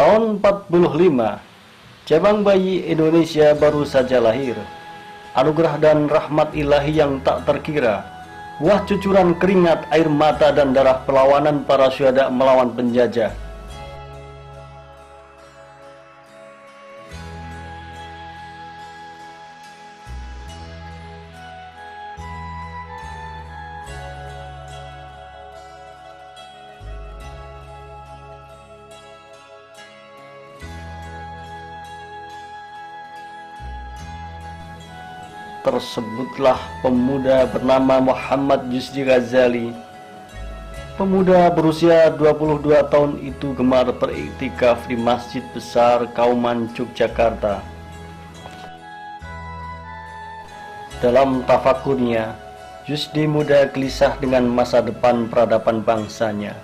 Tahun 45, cabang bayi Indonesia baru saja lahir. Anugerah dan rahmat ilahi yang tak terkira. Buah cucuran keringat, air mata dan darah perlawanan para syuhada melawan penjajah. Tersebutlah pemuda bernama Muhammad Yusdi Ghazali. Pemuda berusia 22 tahun itu gemar beriktikaf di Masjid Besar Kauman Yogyakarta. Dalam tafakurnya, Yusdi muda gelisah dengan masa depan peradaban bangsanya.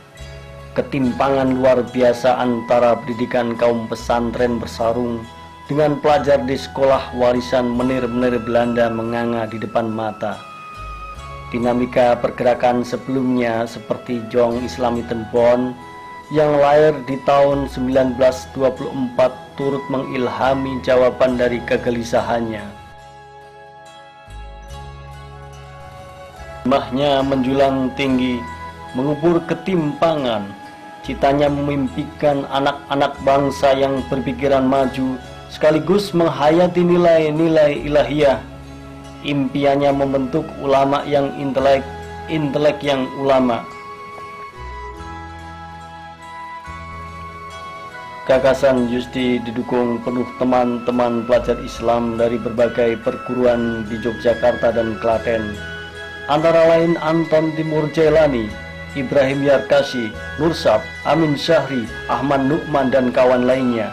Ketimpangan luar biasa antara pendidikan kaum pesantren bersarung dengan pelajar di sekolah warisan menir-menir Belanda menganga di depan mata. Dinamika pergerakan sebelumnya seperti Jong Islamiten Bond yang lahir di tahun 1924 turut mengilhami jawaban dari kegelisahannya. Himahnya menjulang tinggi, mengubur ketimpangan. Citanya memimpikan anak-anak bangsa yang berpikiran maju sekaligus menghayati nilai-nilai ilahiyah. Impiannya membentuk ulama yang intelek yang ulama. Gagasan Yusdi didukung penuh teman-teman pelajar Islam dari berbagai perguruan di Yogyakarta dan Klaten, antara lain Anton Timur Jailani, Ibrahim Yarkashi, Nursab, Amin Syahri, Ahmad Nukman dan kawan lainnya.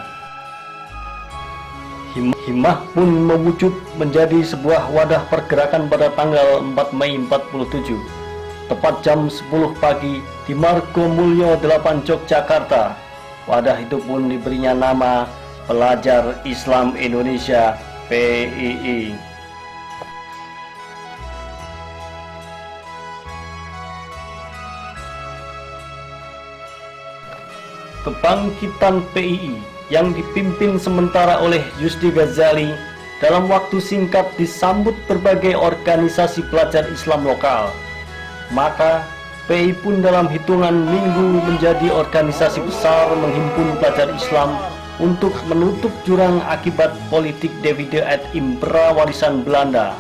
Himah pun mewujud menjadi sebuah wadah pergerakan pada tanggal 4 Mei 47, tepat jam 10 pagi di Margo Mulyo 8 Yogyakarta. Wadah itu pun diberinya nama Pelajar Islam Indonesia PII. Kebangkitan PII yang dipimpin sementara oleh Yusdi Ghazali dalam waktu singkat disambut berbagai organisasi pelajar Islam lokal. Maka PII pun dalam hitungan minggu menjadi organisasi besar menghimpun pelajar Islam untuk menutup jurang akibat politik divide et impera warisan Belanda.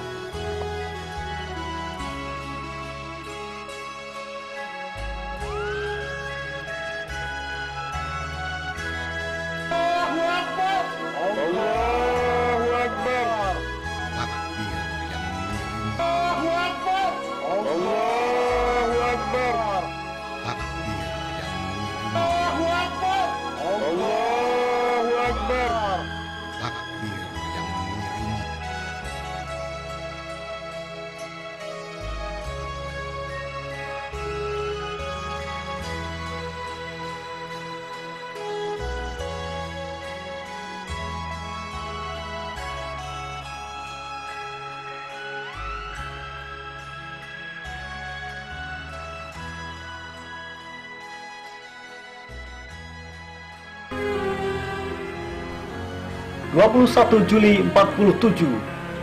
(21 Juli 47),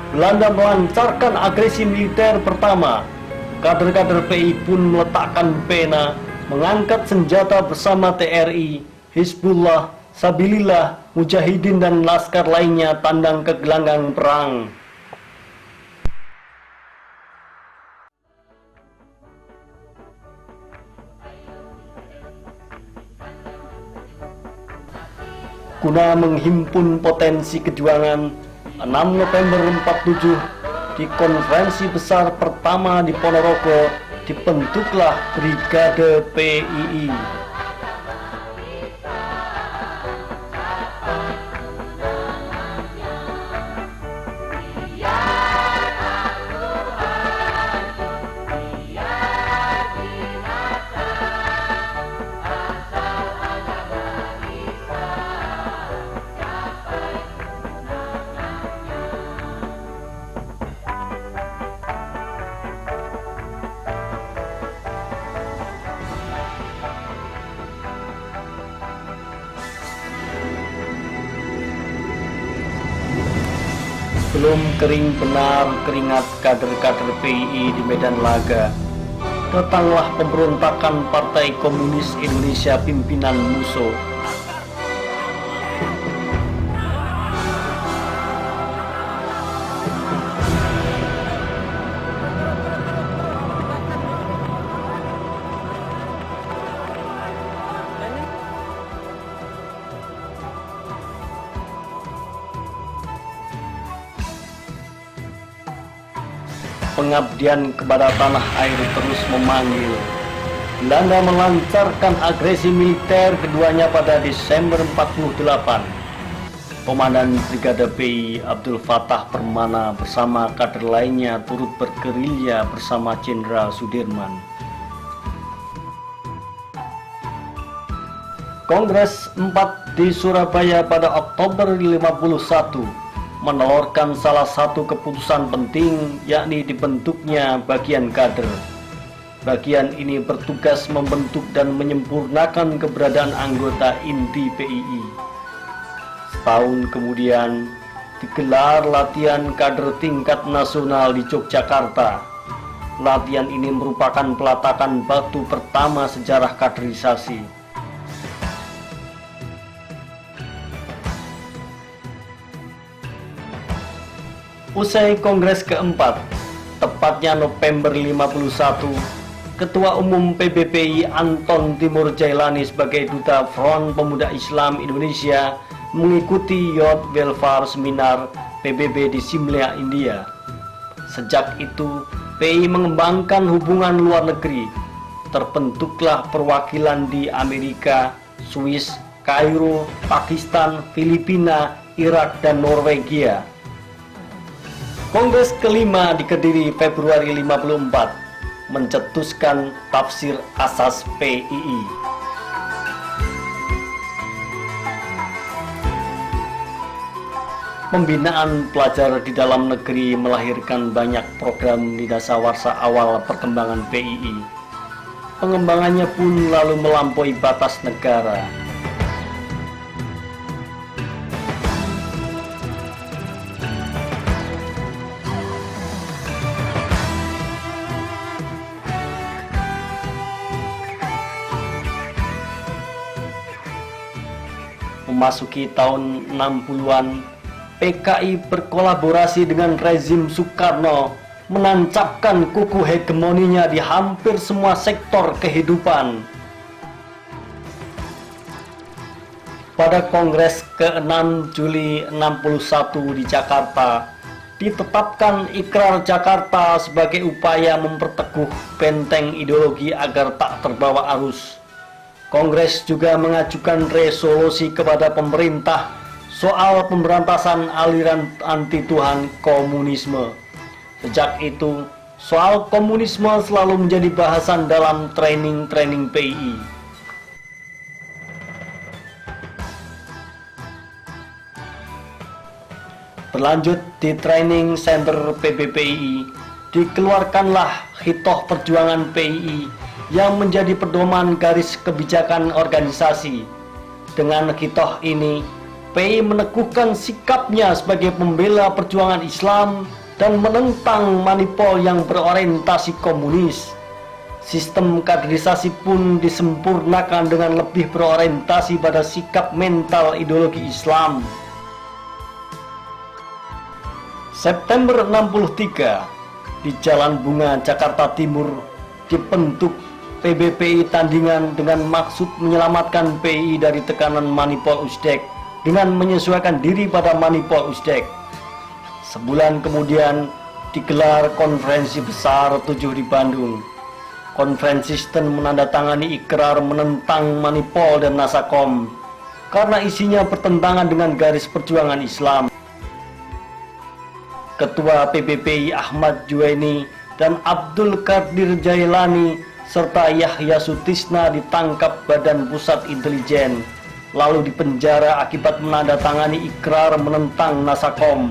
Belanda melancarkan agresi militer pertama. Kader-kader PI pun meletakkan pena, mengangkat senjata bersama TRI, Hizbullah, Sabilillah, Mujahidin dan laskar lainnya tandang ke gelanggang perang. Guna menghimpun potensi kejuangan, 6 November 47 di konferensi besar pertama di Ponorogo dibentuklah Brigade PII. Belum kering benar keringat kader-kader PII di medan laga, datanglah pemberontakan Partai Komunis Indonesia pimpinan Musso. Pengabdian kepada tanah air terus memanggil. Belanda melancarkan agresi militer keduanya pada Desember 48. Komandan Brigade PI Abdul Fattah Permana bersama kader lainnya turut bergerilya bersama Jenderal Sudirman. Kongres 4 di Surabaya pada Oktober 51 menelurkan salah satu keputusan penting, yakni dibentuknya bagian kader. Bagian ini bertugas membentuk dan menyempurnakan keberadaan anggota inti PII. Setahun kemudian digelar latihan kader tingkat nasional di Yogyakarta. Latihan ini merupakan peletakan batu pertama sejarah kaderisasi. Usai Kongres keempat, tepatnya November 51, Ketua Umum PBPI Anton Timur Jailani sebagai Duta Front Pemuda Islam Indonesia mengikuti Youth Welfare Seminar PBB di Simla, India. Sejak itu, PI mengembangkan hubungan luar negeri. Terbentuklah perwakilan di Amerika, Swiss, Kairo, Pakistan, Filipina, Irak, dan Norwegia. Kongres kelima di Kediri Februari 54 mencetuskan tafsir asas PII. Pembinaan pelajar di dalam negeri melahirkan banyak program di dasawarsa awal perkembangan PII. Pengembangannya pun lalu melampaui batas negara. Memasuki tahun 60-an, PKI berkolaborasi dengan rezim Soekarno menancapkan kuku hegemoninya di hampir semua sektor kehidupan. Pada Kongres ke-6 Juli 61 di Jakarta, ditetapkan Ikrar Jakarta sebagai upaya memperteguh benteng ideologi agar tak terbawa arus. Kongres juga mengajukan resolusi kepada pemerintah soal pemberantasan aliran anti-Tuhan komunisme. Sejak itu, soal komunisme selalu menjadi bahasan dalam training PII. Berlanjut di training center PBPI, dikeluarkanlah Hitoh Perjuangan PII yang menjadi pedoman garis kebijakan organisasi. Dengan hitoh ini, PII meneguhkan sikapnya sebagai pembela perjuangan Islam dan menentang manipul yang berorientasi komunis. Sistem kaderisasi pun disempurnakan dengan lebih berorientasi pada sikap mental ideologi Islam. September 63, di Jalan Bunga, Jakarta Timur, dibentuk PBPI Tandingan dengan maksud menyelamatkan PII dari tekanan manipul Uzbek dengan menyesuaikan diri pada manipul Uzbek. Sebulan kemudian digelar konferensi besar 7 di Bandung. Konferensisten menandatangani ikrar menentang manipul dan Nasakom karena isinya bertentangan dengan garis perjuangan Islam. Ketua PBPI Ahmad Juwaini dan Abdul Qadir Jailani serta Yahya Sutisna ditangkap Badan Pusat Intelijen, lalu dipenjara akibat menandatangani ikrar menentang Nasakom.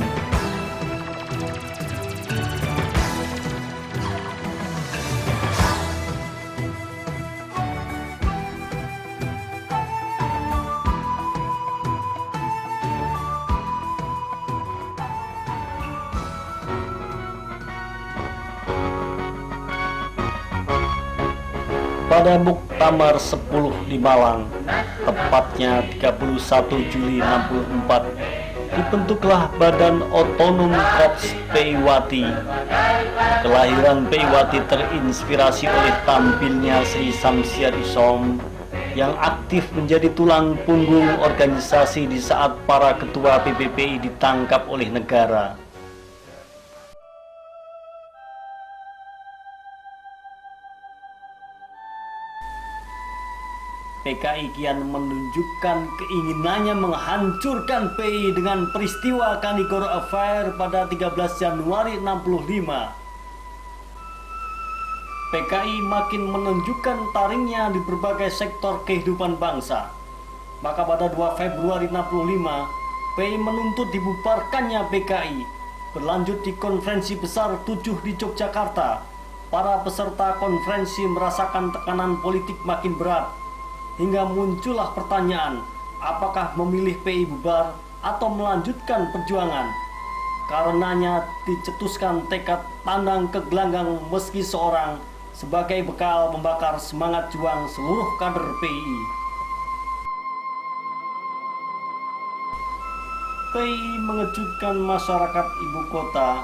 Pada Muktamar 10 di Malang, tepatnya 31 Juli 64, dibentuklah Badan Otonom Korps PI Wati. Kelahiran PI Wati terinspirasi oleh tampilnya Sri Samsiat Isom yang aktif menjadi tulang punggung organisasi di saat para ketua PBPI ditangkap oleh negara. PKI kian menunjukkan keinginannya menghancurkan PI dengan peristiwa Kanigoro Affair pada 13 Januari 65. PKI makin menunjukkan taringnya di berbagai sektor kehidupan bangsa. Maka pada 2 Februari 65, PI menuntut dibubarkannya PKI. Berlanjut di konferensi besar 7 di Yogyakarta, para peserta konferensi merasakan tekanan politik makin berat. Hingga muncullah pertanyaan, apakah memilih PI bubar atau melanjutkan perjuangan? Karenanya dicetuskan tekad tandang ke gelanggang meski seorang sebagai bekal membakar semangat juang seluruh kader PI. PI mengejutkan masyarakat ibu kota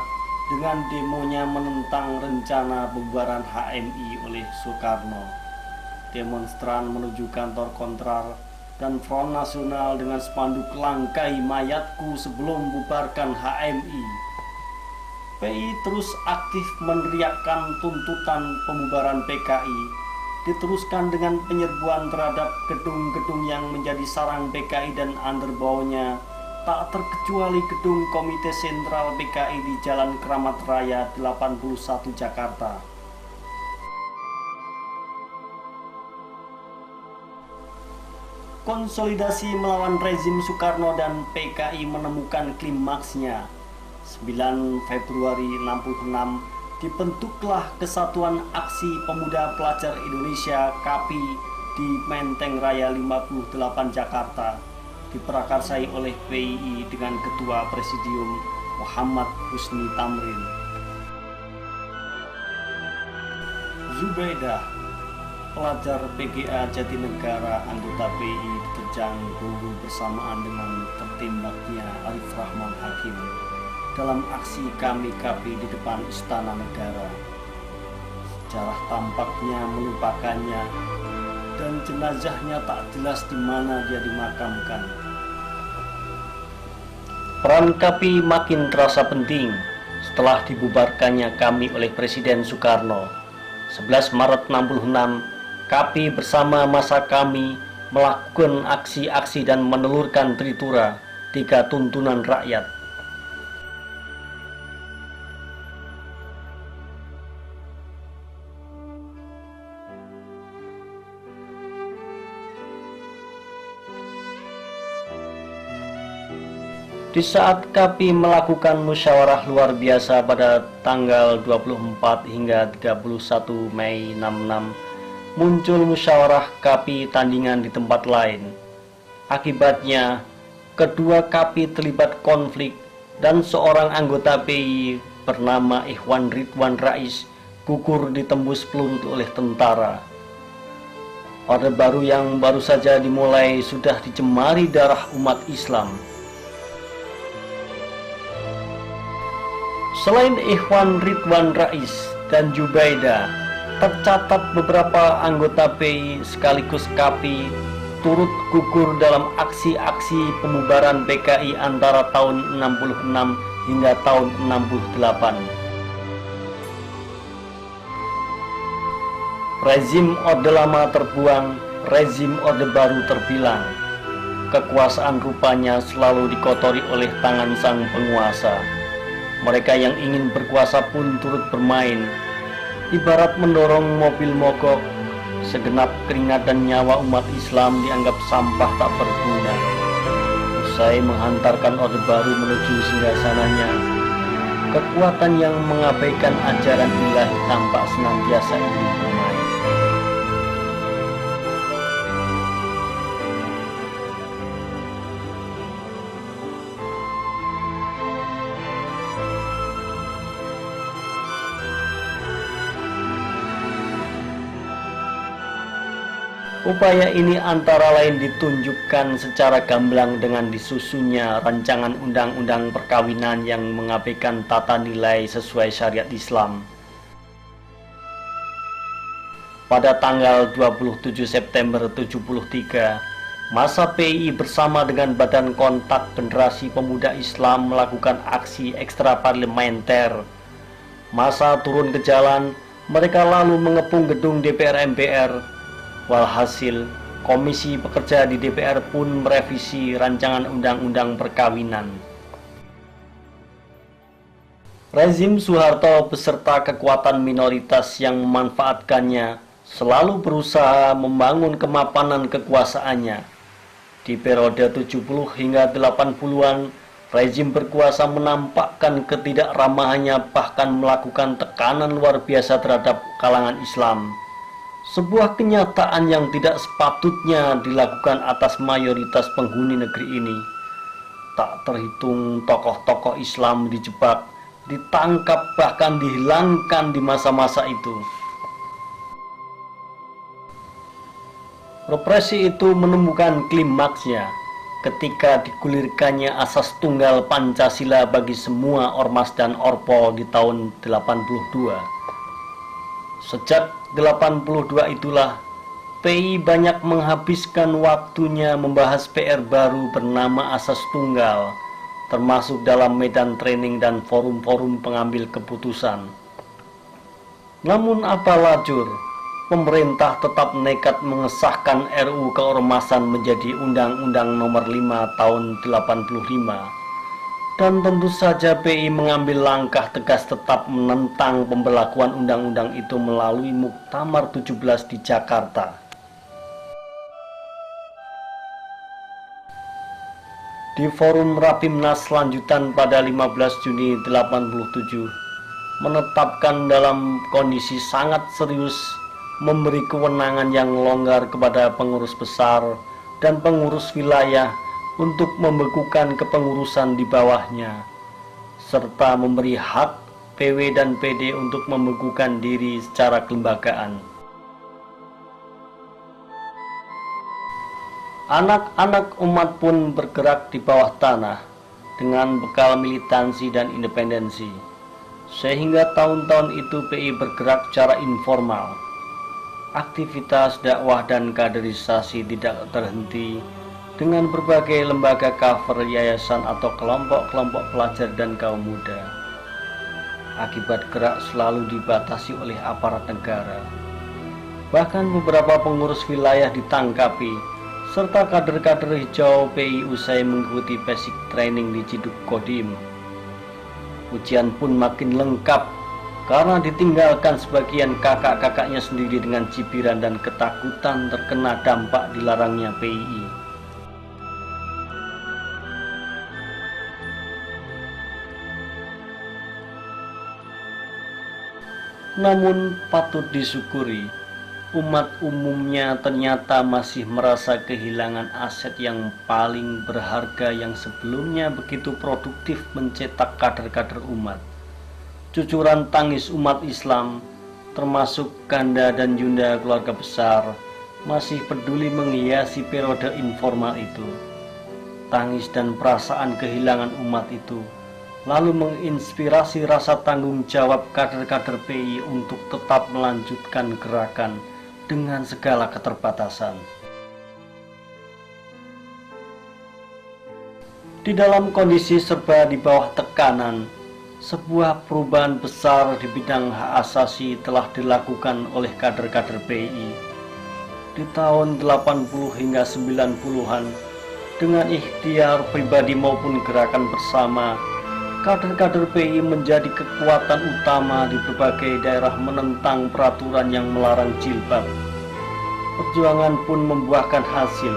dengan demonya menentang rencana pembubaran HMI oleh Soekarno. Demonstran menuju kantor Kontral dan Front Nasional dengan spanduk "Langkai mayatku sebelum bubarkan HMI". PI terus aktif meneriakkan tuntutan pembubaran PKI, diteruskan dengan penyerbuan terhadap gedung-gedung yang menjadi sarang PKI dan underbawnya, tak terkecuali gedung Komite Sentral PKI di Jalan Kramat Raya 81 Jakarta. Konsolidasi melawan rezim Soekarno dan PKI menemukan klimaksnya. 9 Februari 66 dibentuklah Kesatuan Aksi Pemuda Pelajar Indonesia KAPI di Menteng Raya 58 Jakarta, diprakarsai oleh PII dengan Ketua Presidium Muhammad Husni Tamrin. Zubaidah, pelajar PGA Jatinegara anggota PI, diterjang peluru bersamaan dengan tertembaknya Arif Rahman Hakim dalam aksi kami KAPI di depan Istana Negara. Sejarah tampaknya melupakannya dan jenazahnya tak jelas di mana dia dimakamkan. Peran KAPI makin terasa penting setelah dibubarkannya KAMI oleh Presiden Soekarno. 11 Maret 66, KAPI bersama masa KAMI melakukan aksi-aksi dan menelurkan tritura 3 tuntunan rakyat. Di saat KAPI melakukan musyawarah luar biasa pada tanggal 24 hingga 31 Mei 66, muncul musyawarah KAPI tandingan di tempat lain. Akibatnya, kedua KAPI terlibat konflik dan seorang anggota PI bernama Ikhwan Ridwan Rais gugur ditembus peluru oleh tentara. Orde Baru yang baru saja dimulai sudah dicemari darah umat Islam. Selain Ikhwan Ridwan Rais dan Zubaidah, tercatat beberapa anggota PI sekaligus KAPI turut gugur dalam aksi-aksi pembubaran PKI antara tahun 66 hingga tahun 68. Rezim Orde Lama terbuang, rezim Orde Baru terbilang. Kekuasaan rupanya selalu dikotori oleh tangan sang penguasa. Mereka yang ingin berkuasa pun turut bermain. Ibarat mendorong mobil mogok, segenap keringat dan nyawa umat Islam dianggap sampah tak berguna. Usai menghantarkan Orde Baru menuju singgasananya, kekuatan yang mengabaikan ajaran ilahi tampak senantiasa ingin bermain. Upaya ini antara lain ditunjukkan secara gamblang dengan disusunnya rancangan undang-undang perkawinan yang mengabaikan tata nilai sesuai syariat Islam. Pada tanggal 27 September 73, masa PII bersama dengan Badan Kontak Generasi Pemuda Islam melakukan aksi ekstraparlementer. Masa turun ke jalan, mereka lalu mengepung gedung DPR MPR. Walhasil, Komisi Pekerja di DPR pun merevisi rancangan undang-undang perkawinan. Rezim Soeharto beserta kekuatan minoritas yang memanfaatkannya selalu berusaha membangun kemapanan kekuasaannya. Di periode 70 hingga 80-an, rezim berkuasa menampakkan ketidakramahannya, bahkan melakukan tekanan luar biasa terhadap kalangan Islam. Sebuah kenyataan yang tidak sepatutnya dilakukan atas mayoritas penghuni negeri ini. Tak terhitung tokoh-tokoh Islam dijebak, ditangkap, bahkan dihilangkan di masa-masa itu. Represi itu menemukan klimaksnya ketika digulirkannya asas tunggal Pancasila bagi semua ormas dan orpo di tahun 82. Sejak 82 itulah PI banyak menghabiskan waktunya membahas PR baru bernama asas tunggal, termasuk dalam medan training dan forum-forum pengambil keputusan. Namun apa lajur, pemerintah tetap nekat mengesahkan RUU Keormasan menjadi Undang-Undang Nomor 5 Tahun 85. Dan tentu saja PI mengambil langkah tegas tetap menentang pembelakuan undang-undang itu melalui Muktamar 17 di Jakarta. Di forum Rapimnas lanjutan pada 15 Juni 87, menetapkan dalam kondisi sangat serius memberi kewenangan yang longgar kepada pengurus besar dan pengurus wilayah untuk membekukan kepengurusan di bawahnya, serta memberi hak PW dan PD untuk membekukan diri secara kelembagaan. Anak-anak umat pun bergerak di bawah tanah dengan bekal militansi dan independensi, sehingga tahun-tahun itu PI bergerak secara informal. Aktivitas dakwah dan kaderisasi tidak terhenti dengan berbagai lembaga cover, yayasan atau kelompok-kelompok pelajar dan kaum muda. Akibat gerak selalu dibatasi oleh aparat negara. Bahkan beberapa pengurus wilayah ditangkapi, serta kader-kader hijau PI usai mengikuti basic training di Ciduk Kodim. Ujian pun makin lengkap karena ditinggalkan sebagian kakak-kakaknya sendiri dengan cibiran dan ketakutan terkena dampak dilarangnya PII. Namun patut disyukuri, umat umumnya ternyata masih merasa kehilangan aset yang paling berharga yang sebelumnya begitu produktif mencetak kader-kader umat. Cucuran tangis umat Islam, termasuk Ganda dan Yunda keluarga besar, masih peduli menghiasi periode informal itu. Tangis dan perasaan kehilangan umat itu lalu menginspirasi rasa tanggung jawab kader-kader PI untuk tetap melanjutkan gerakan dengan segala keterbatasan. Di dalam kondisi serba di bawah tekanan, sebuah perubahan besar di bidang hak asasi telah dilakukan oleh kader-kader PI. Di tahun 80 hingga 90-an, dengan ikhtiar pribadi maupun gerakan bersama, kader-kader PI menjadi kekuatan utama di berbagai daerah menentang peraturan yang melarang jilbab. Perjuangan pun membuahkan hasil.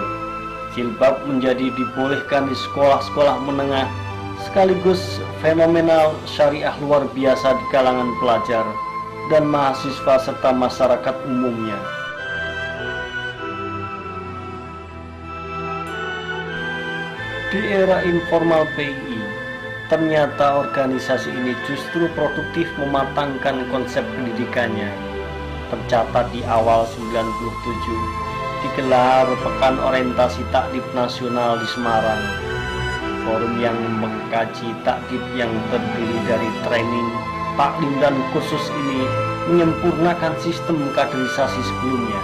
Jilbab menjadi dibolehkan di sekolah-sekolah menengah, sekaligus fenomenal syariah luar biasa di kalangan pelajar dan mahasiswa serta masyarakat umumnya. Di era informal PI, ternyata organisasi ini justru produktif mematangkan konsep pendidikannya. Tercatat di awal 97, digelar Pekan Orientasi Takdib Nasional di Semarang. Forum yang mengkaji takdib yang terdiri dari training, taklim dan kursus ini menyempurnakan sistem kaderisasi sebelumnya.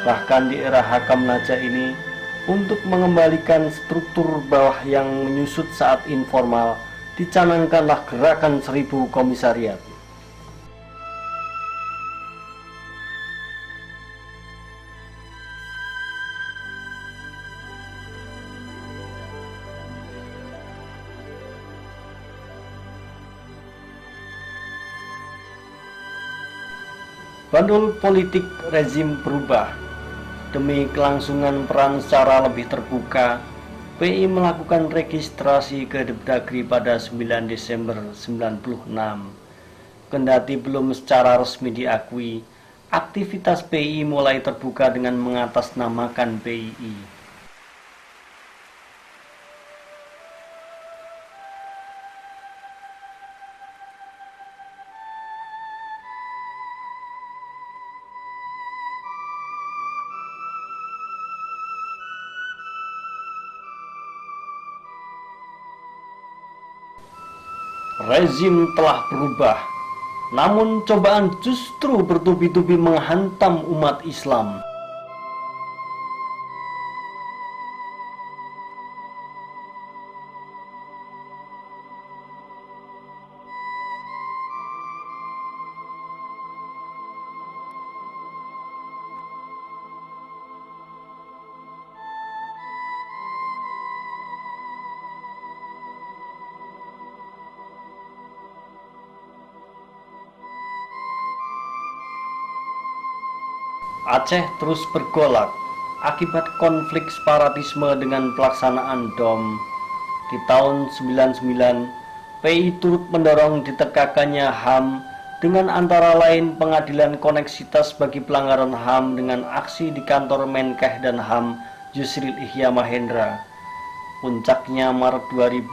Bahkan di era Hakam Najah ini, untuk mengembalikan struktur bawah yang menyusut saat informal, dicanangkanlah gerakan 1000 komisariat. Bandul politik rezim berubah. Demi kelangsungan peran secara lebih terbuka, PI melakukan registrasi ke Depdagri pada 9 Desember 96. Kendati belum secara resmi diakui, aktivitas PI mulai terbuka dengan mengatasnamakan PII. Rezim telah berubah, namun cobaan justru bertubi-tubi menghantam umat Islam. Aceh terus bergolak akibat konflik separatisme dengan pelaksanaan DOM. Di tahun 99, PI turut mendorong ditegakkannya HAM dengan antara lain pengadilan koneksitas bagi pelanggaran HAM dengan aksi di kantor Menkeh dan HAM Yusril Ihya Mahendra. Puncaknya Maret 2000,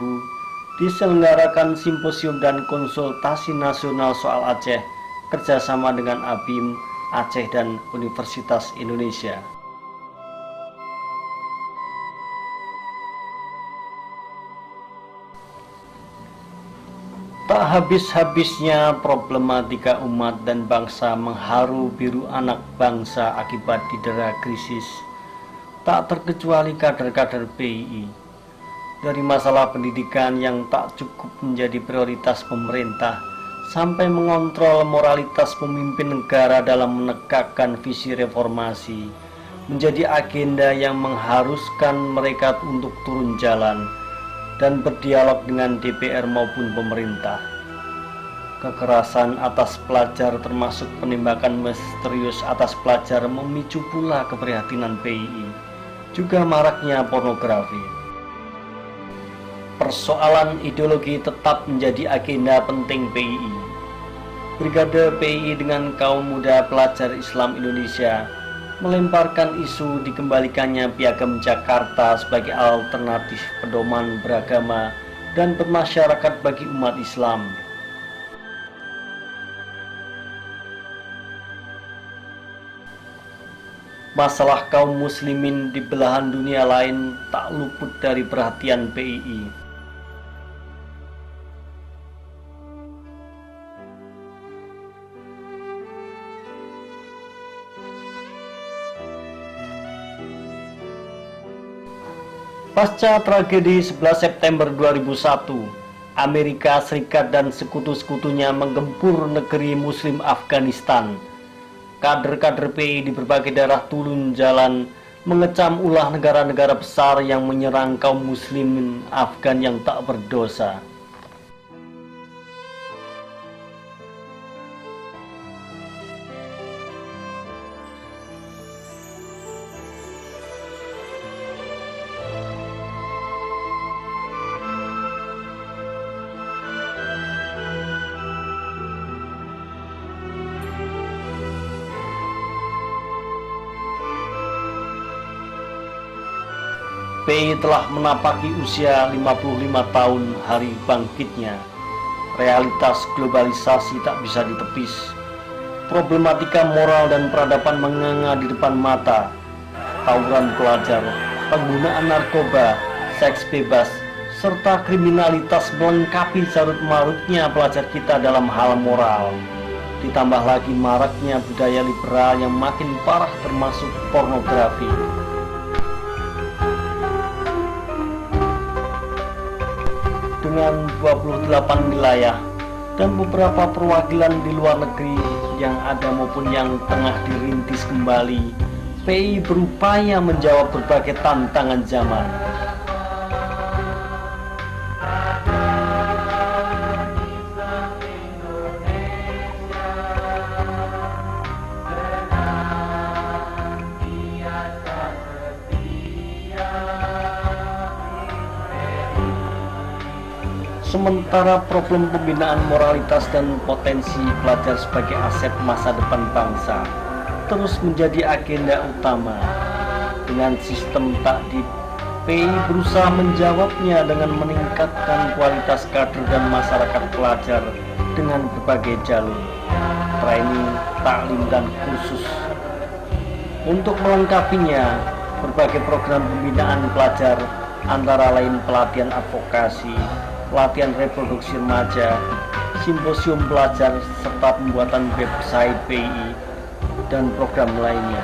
diselenggarakan simposium dan konsultasi nasional soal Aceh kerjasama dengan ABIM, Aceh dan Universitas Indonesia. Tak habis-habisnya problematika umat dan bangsa mengharu biru anak bangsa akibat didera krisis, tak terkecuali kader-kader PII. Dari masalah pendidikan yang tak cukup menjadi prioritas pemerintah, sampai mengontrol moralitas pemimpin negara dalam menegakkan visi reformasi, menjadi agenda yang mengharuskan mereka untuk turun jalan dan berdialog dengan DPR maupun pemerintah. Kekerasan atas pelajar termasuk penembakan misterius atas pelajar memicu pula keprihatinan PII, juga maraknya pornografi. Persoalan ideologi tetap menjadi agenda penting PII. Brigade PII dengan kaum muda pelajar Islam Indonesia melemparkan isu dikembalikannya Piagam Jakarta sebagai alternatif pedoman beragama dan bermasyarakat bagi umat Islam. Masalah kaum muslimin di belahan dunia lain tak luput dari perhatian PII. Pasca tragedi 11 September 2001, Amerika Serikat dan sekutu-sekutunya menggempur negeri Muslim Afghanistan. Kader-kader PII di berbagai daerah turun jalan mengecam ulah negara-negara besar yang menyerang kaum muslimin Afgan yang tak berdosa. PI telah menapaki usia 55 tahun hari bangkitnya. Realitas globalisasi tak bisa ditepis. Problematika moral dan peradaban menganga di depan mata. Tawuran pelajar, penggunaan narkoba, seks bebas, serta kriminalitas melengkapi carut-marutnya pelajar kita dalam hal moral. Ditambah lagi maraknya budaya liberal yang makin parah termasuk pornografi. Dengan 28 wilayah dan beberapa perwakilan di luar negeri yang ada maupun yang tengah dirintis kembali, PI berupaya menjawab berbagai tantangan zaman. Sementara problem pembinaan moralitas dan potensi pelajar sebagai aset masa depan bangsa terus menjadi agenda utama. Dengan sistem takdib, PI berusaha menjawabnya dengan meningkatkan kualitas kader dan masyarakat pelajar dengan berbagai jalur, training, taklim, dan kursus. Untuk melengkapinya, berbagai program pembinaan pelajar antara lain pelatihan advokasi, pelatihan reproduksi remaja, simposium pelajar, serta pembuatan website PI, dan program lainnya.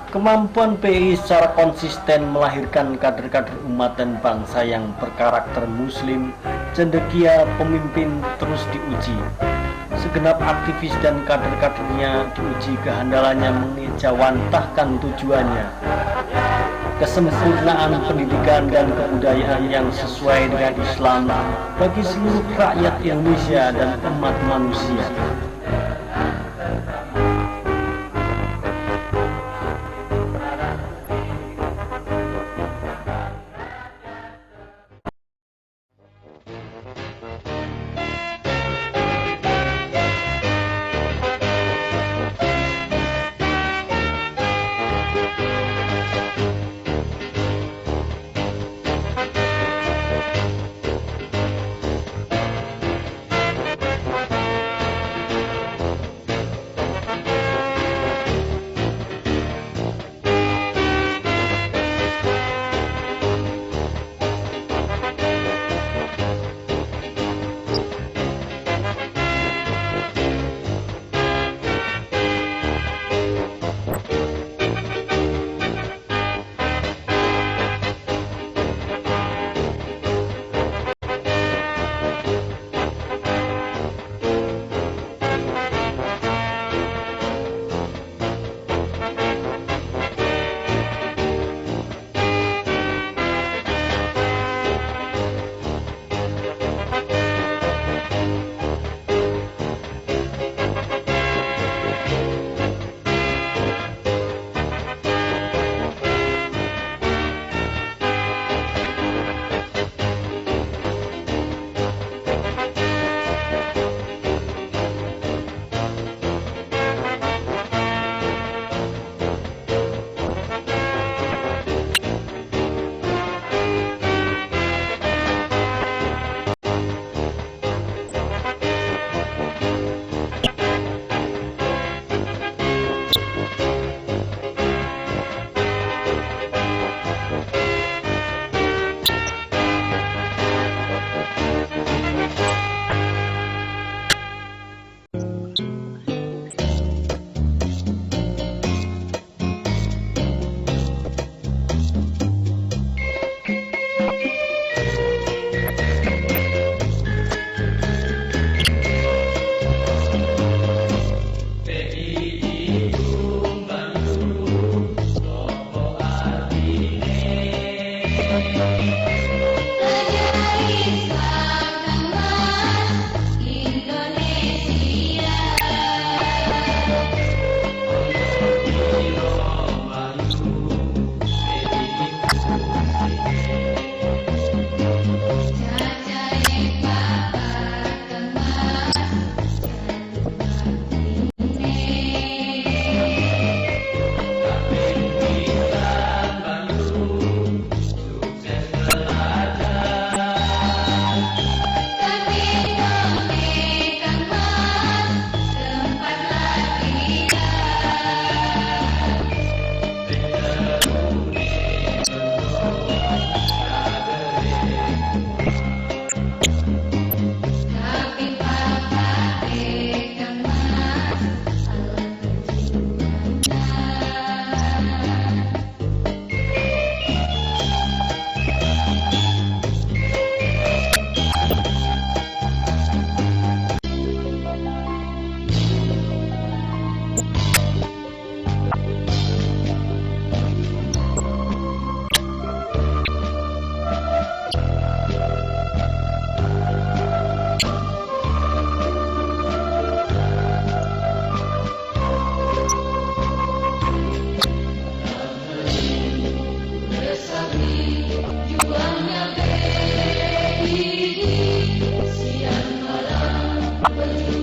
Kemampuan PI secara konsisten melahirkan kader-kader umat dan bangsa yang berkarakter muslim, cendekia, pemimpin terus diuji. Segenap aktivis dan kader-kadernya diuji kehandalannya mengejawantahkan tujuannya. Kesempurnaan pendidikan dan kebudayaan yang sesuai dengan Islam bagi seluruh rakyat Indonesia dan umat manusia.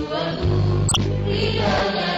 Tuhanku, ridhonya